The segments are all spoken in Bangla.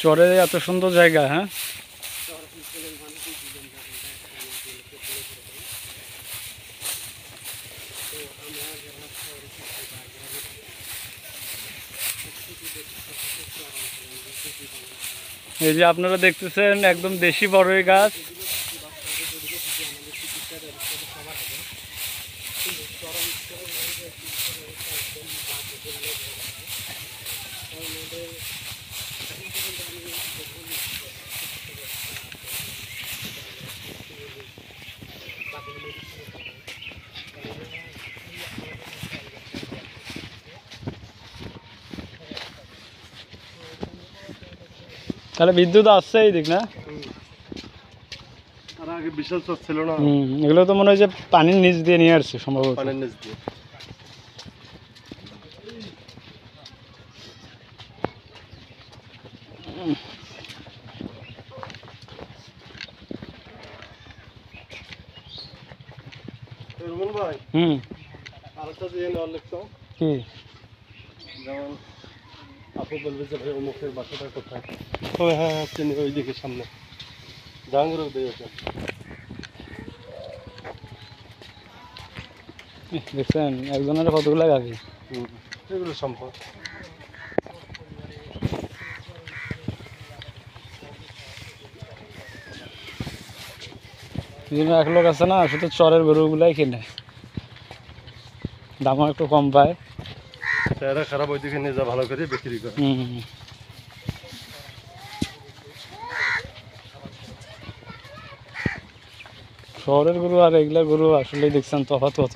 চরে এত সুন্দর জায়গা। হ্যাঁ, এই যে আপনারা দেখতেছেন একদম দেশি বড়ই গাছ। তাহলে বিদ্যুৎ আসছে এই দিক না? আর আগে বিশাল চর ছিল না। এগুলো তো মনে হয় যে পানির নিচ দিয়ে নিয়ে আসছে সম্ভবত। পানির নিচ দিয়ে। ভাই আরেকটা দিয়ে নেওয়ার লিখতো কি, যেমন আপু বলবে যে ভাই অমুকের বাসাটা কোথায়। ও হ্যাঁ হ্যাঁ চিনি, ওই দিকে সামনে জাহাঙ্গীর দিয়েছে। দেখছেন একজনের কতগুলো গাভী। এগুলো সম্পদ। এক লোক আছে না, শুধু চরের গরুগুলাই কিনে, দামও একটু কম পায়। চেহারা খারাপ, ওইদিকে নিয়ে যা ভালো করে বিক্রি করে। শহরের গরু আর এগুলা গরু আসলে দেখছেন তফাৎ কত।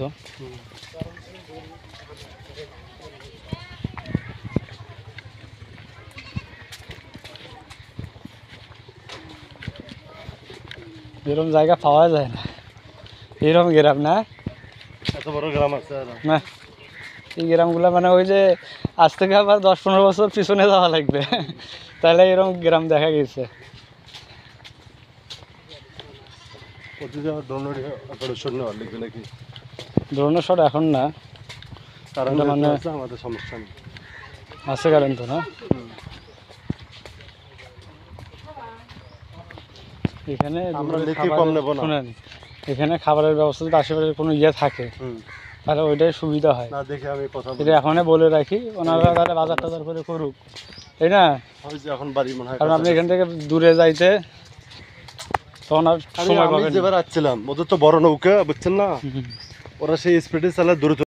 এরকম জায়গা পাওয়া যায় না, এরকম গ্রাম না, এত বড় গ্রাম আছে না। এই গ্রামগুলো মানে ওই যে আজ থেকে আবার 10-15 বছর পিছনে যাওয়া লাগবে, তাহলে এরকম গ্রাম দেখা গেছে। ধরনের শট এখন না, মানে আমাদের সমস্যা নেই, আছে কারেন্ট তো না। এখানে শুনেন, এখানে খাবারের ব্যবস্থা যদি আশেপাশে কোনো ইয়ে থাকে তাহলে ওইটাই সুবিধা হয়। এটা এখনই বলে রাখি, ওনারা তাহলে বাজার টাজার করে করুক, তাই না? কারণ আপনি এখান থেকে দূরে যাইতে তখন আর সময় পাবেন। যেবার আসছিলাম ওদের তো বড় নৌকা, বুঝছেন না, ওরা সেই স্পিডে চালায় দ্রুত।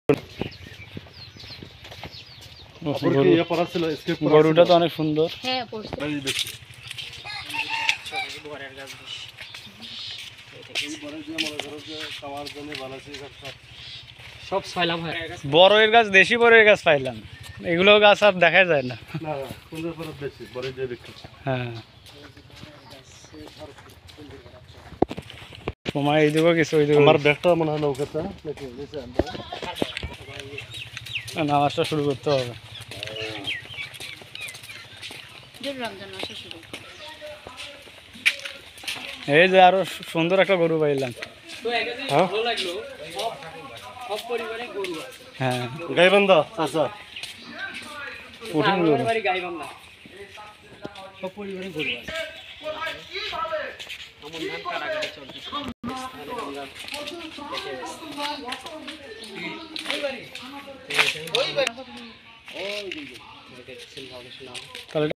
গরুটা তো অনেক সুন্দর। বড়ের গাছ, দেশি বড়ের গাছ পাইলাম, এগুলো গাছ আর দেখা যায় না। হ্যাঁ, সময় এই দেবো কিছু, আমার ব্যাগটা মনে হয় নৌকাটা নামাজটা শুরু করতে হবে। এই যে আরো সুন্দর একটা গরু পাইলাম। হ্যাঁ, গাইবান্ধা চাচা কঠিন গরু। তাহলে